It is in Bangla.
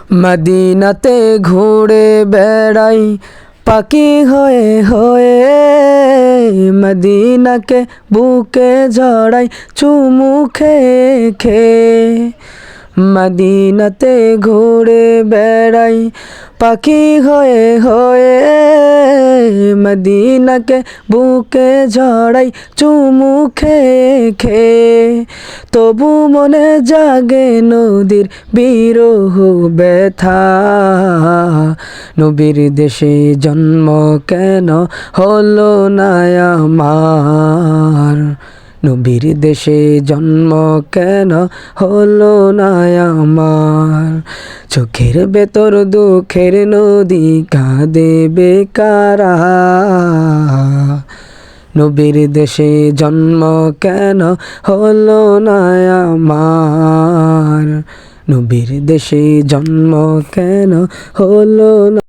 মদিনাতে ঘুরে বেড়াই পাখি হয়ে হয়ে, মদিনাকে বুকে জড়াই চুমু খেয়ে খেয়ে। মদিনাতে ঘুরে বেড়াই পাখি হয়ে হয়ে, মদিনাকে বুকে জড়াই চুমু খেয়ে খেয়ে। তবু মনে জাগে নদীর বিরহ ব্যথা, নবীর দেশে জন্ম কেন হলো না আমার, নবীর দেশে জন্ম কেন হলো না আমার। চোখের ভেতর দুঃখের নদী কাঁদে বেকারা, নবীর দেশে জন্ম কেন হলো না আমার, নবীর দেশে জন্ম কেন হলো না।